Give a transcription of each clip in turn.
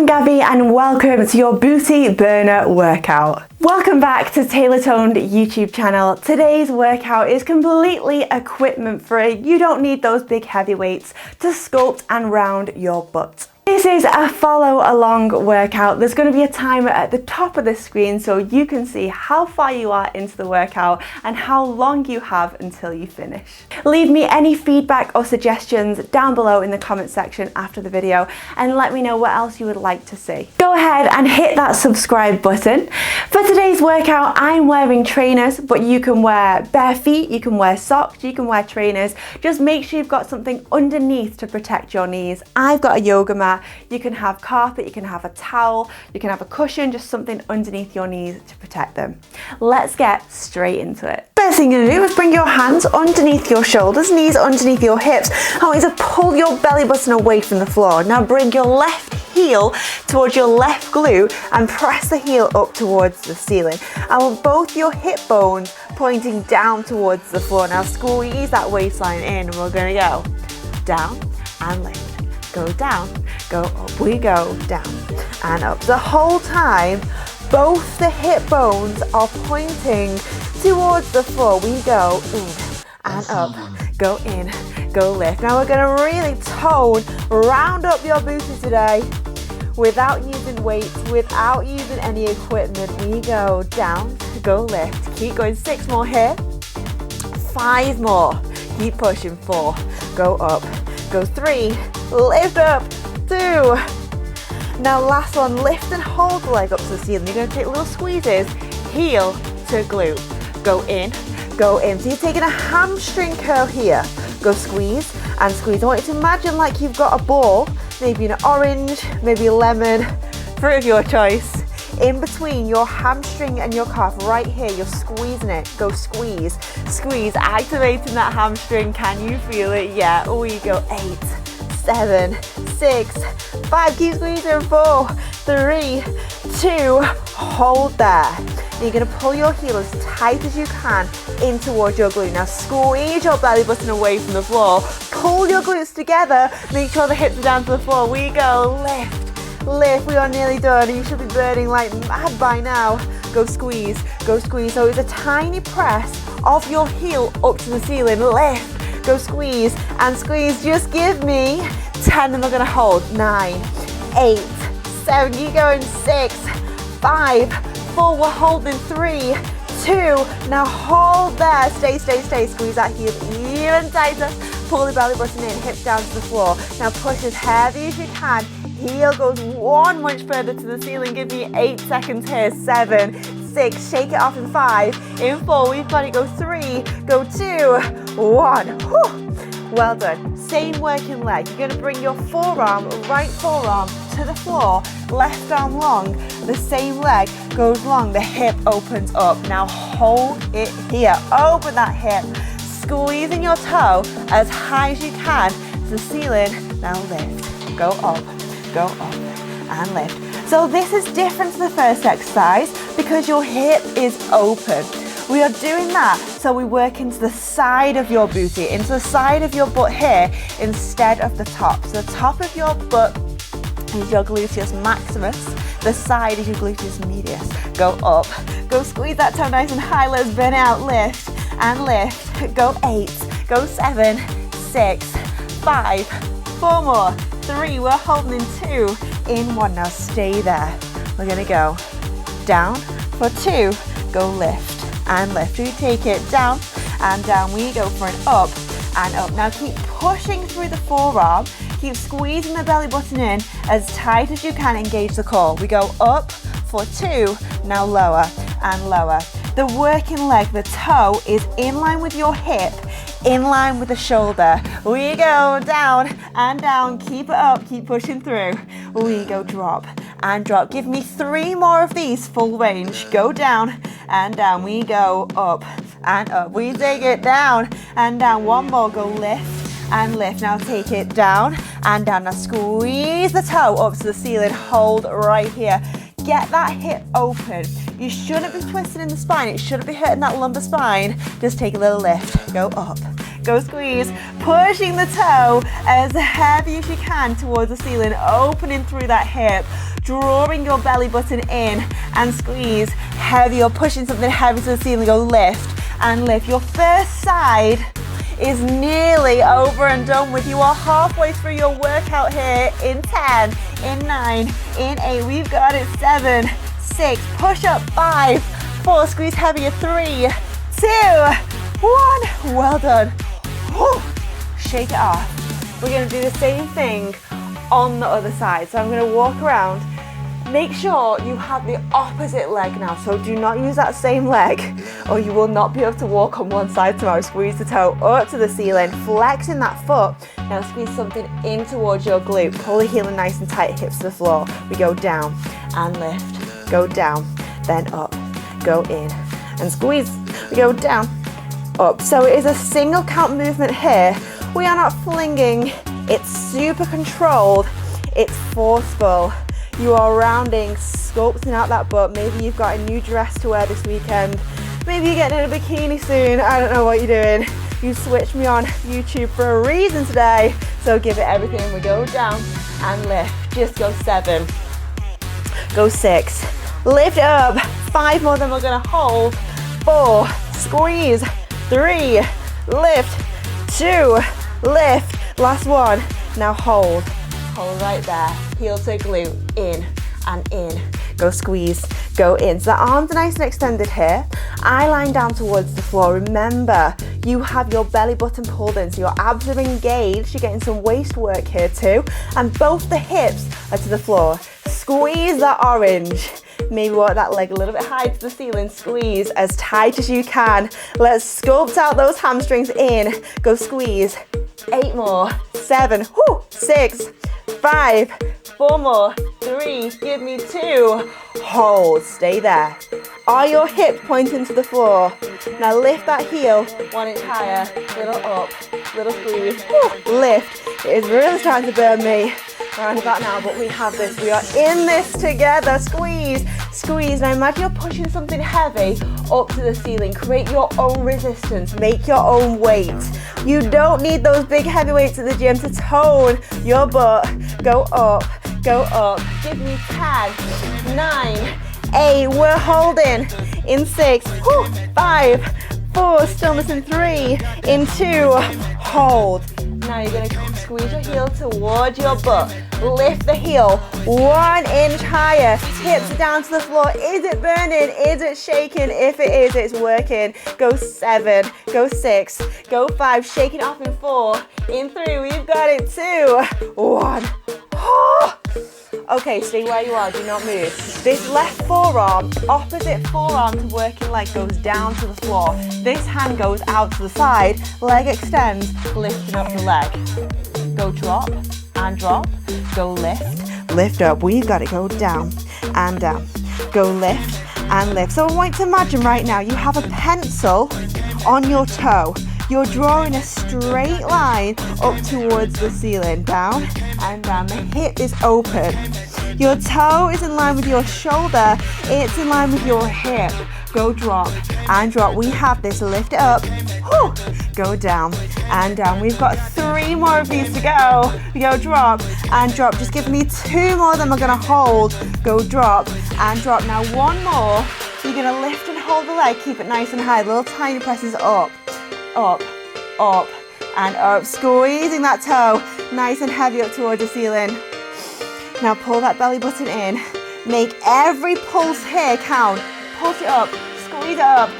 I'm Gabby and welcome to your booty burner workout. Welcome back to TaylorToned YouTube channel. Today's workout is completely equipment free. You don't need those big heavy weights to sculpt and round your butt. This is a follow along workout. There's going to be a timer at the top of the screen so you can see how far you are into the workout and how long you have until you finish. Leave me any feedback or suggestions down below in the comment section after the video and let me know what else you would like to see. Go ahead and hit that subscribe button. For today's workout, I'm wearing trainers, but you can wear bare feet, you can wear socks, you can wear trainers. Just make sure you've got something underneath to protect your knees. I've got a yoga mat. You can have carpet, you can have a towel, you can have a cushion, just something underneath your knees to protect them. Let's get straight into it. First thing you're gonna do is bring your hands underneath your shoulders, knees underneath your hips. I want you to pull your belly button away from the floor. Now bring your left heel towards your left glute and press the heel up towards the ceiling. I want both your hip bones pointing down towards the floor. Now squeeze that waistline in and we're gonna go down and lift. Go down, go up, we go down and up. The whole time, both the hip bones are pointing towards the floor. We go in and up, go in, go lift. Now we're gonna really tone, round up your booty today without using weights, without using any equipment. We go down, go lift. Keep going, 6 more here, 5 more. Keep pushing, 4, go up, go 3, lift up, 2. Now last one, lift and hold the leg up to the ceiling. You're going to take little squeezes, heel to glute. Go in, go in. So you're taking a hamstring curl here. Go squeeze and squeeze. I want you to imagine like you've got a ball, maybe an orange, maybe a lemon, fruit of your choice. In between your hamstring and your calf, right here, you're squeezing it. Go squeeze, squeeze, activating that hamstring. Can you feel it? Yeah, we go 8, 7, 6, 5, keep squeezing, 4, 3, 2, hold there. You're gonna pull your heel as tight as you can in towards your glute. Now squeeze your belly button away from the floor. Pull your glutes together, make sure the hips are down to the floor. We go lift. Lift, we are nearly done. You should be burning like mad by now. Go squeeze, go squeeze. So it's a tiny press of your heel up to the ceiling. Lift, go squeeze and squeeze. Just give me 10 and we're gonna hold. 9, 8, 7, you going 6, 5, 4, we're holding 3, 2, now hold there. Stay, stay, stay. Squeeze that heel even tighter. Pull the belly button in, hips down to the floor. Now push as heavy as you can. Heel goes 1 much further to the ceiling. Give me 8 seconds here. 7, 6, shake it off in 5. In 4, we've got it. Go 3, go 2, 1. Whew. Well done. Same working leg. You're going to bring your forearm, right forearm to the floor, left arm long. The same leg goes long. The hip opens up. Now hold it here. Open that hip. Squeezing your toe as high as you can to the ceiling. Now lift. Go up. Go up and lift. So this is different to the first exercise because your hip is open. We are doing that so we work into the side of your booty, into the side of your butt here instead of the top. So the top of your butt is your gluteus maximus, the side is your gluteus medius. Go up, go squeeze that toe nice and high. Let's burn out, lift and lift. Go 8, go 7, 6, 5, 4 more. 3, we're holding in 2, in 1. Now stay there. We're gonna go down for 2, go lift and lift. We take it down and down. We go for an up and up. Now keep pushing through the forearm. Keep squeezing the belly button in as tight as you can. Engage the core. We go up for 2, now lower and lower. The working leg, the toe is in line with your hip, in line with the shoulder. We go down and down, keep it up, keep pushing through. We go drop and drop. Give me 3 more of these, full range. Go down and down. We go up and up. We take it down and down. 1 more, go lift and lift. Now take it down and down. Now squeeze the toe up to the ceiling. Hold right here. Get that hip open. You shouldn't be twisting in the spine. It shouldn't be hurting that lumbar spine. Just take a little lift. Go up. Go squeeze. Pushing the toe as heavy as you can towards the ceiling. Opening through that hip. drawing your belly button in and squeeze. Heavy, you're pushing something heavy to the ceiling, go lift and lift. Your first side is nearly over and done with. You are halfway through your workout here in 10, in 9, in 8. We've got it. 7, 6, push up. 5, 4, squeeze heavier. 3, 2, 1. Well done. Whew. Shake it off. We're going to do the same thing on the other side. So I'm going to walk around. Make sure you have the opposite leg now. So do not use that same leg or you will not be able to walk on one side tomorrow. Squeeze the toe up to the ceiling, flexing that foot. Now squeeze something in towards your glute. Pull the heel in nice and tight, hips to the floor. We go down and lift. Go down, then up. Go in and squeeze. We go down, up. So it is a single count movement here. We are not flinging. It's super controlled. It's forceful. You are rounding, sculpting out that butt. Maybe you've got a new dress to wear this weekend. Maybe you're getting in a bikini soon. I don't know what you're doing. You switched me on YouTube for a reason today. So give it everything. We go down and lift. Just go 7. Go 6. Lift up. 5 more than we're gonna hold. 4. Squeeze. 3. Lift. 2. Lift. Last one. Now hold. Hold right there. Heel to glute. In and in. Go squeeze. Go in. So the arms are nice and extended here. Eye line down towards the floor. Remember, you have your belly button pulled in, so your abs are engaged. You're getting some waist work here too. And both the hips are to the floor. Squeeze that orange. Maybe walk that leg a little bit high to the ceiling. Squeeze as tight as you can. Let's sculpt out those hamstrings in. Go squeeze. 8 more. 7. 6. 5. 4 more. 3. Give me 2. Hold. Stay there. Are your hips pointing to the floor? Now lift that heel 1 inch higher. Little up. Little squeeze. Lift. It is really starting to burn me around about now, but we have this. We are in this together. Squeeze. Squeeze. Now imagine you're pushing something heavy up to the ceiling. Create your own resistance. Make your own weight. You don't need those big heavy weights at the gym to tone your butt. Go up. Go up. Give me 10, 9, 8. We're holding. In 6, 5, 4. Stillness in 3, in 2. Hold. Now you're going to squeeze your heel towards your butt. Lift the heel 1 inch higher. Hips down to the floor. Is it burning? Is it shaking? If it is, it's working. Go 7, go 6, go 5. Shake it off in 4, in 3. We've got it. 2, 1. Okay, stay where you are, do not move. This left forearm, opposite forearm to working leg goes down to the floor. This hand goes out to the side, leg extends, lifting up the leg. Go drop and drop, go lift, lift up. We've got it, go down and down. Go lift and lift. So I want you to imagine right now you have a pencil on your toe. You're drawing a straight line up towards the ceiling, down and down. The hip is open. Your toe is in line with your shoulder. It's in line with your hip. Go drop and drop. We have this. Lift it up. Go down and down. We've got 3 more of these to go. We go drop and drop. Just give me 2 more, then we're gonna hold. Go drop and drop. Now 1 more. You're gonna lift and hold the leg. Keep it nice and high. Little tiny presses up. Up, up, and up. Squeezing that toe nice and heavy up towards the ceiling. Now pull that belly button in. Make every pulse here count. Push it up, squeeze it up,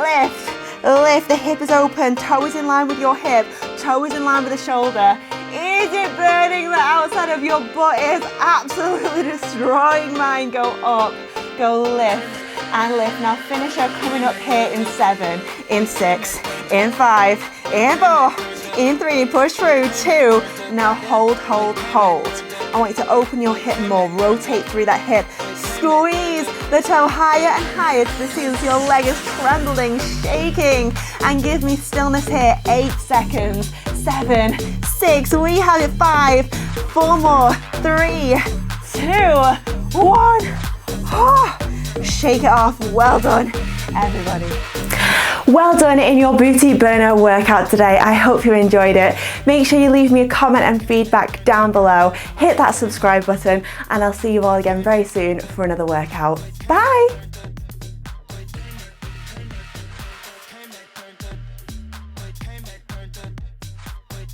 lift, lift. The hip is open, toe is in line with your hip, toe is in line with the shoulder. Is it burning? The outside of your butt is absolutely destroying mine. Go up, go lift and lift. Now finish her coming up here in 7, in 6, in 5, in 4, in 3, push through 2. Now hold, hold, hold. I want you to open your hip more, rotate through that hip. Squeeze the toe higher and higher to the ceiling so your leg is trembling, shaking. And give me stillness here, 8 seconds, 7, 6, we have it, 5, 4 more, 3, 2, 1. Shake it off. Well done, everybody. Well done in your booty burner workout today. I hope you enjoyed it. Make sure you leave me a comment and feedback down below. Hit that subscribe button and I'll see you all again very soon for another workout. Bye.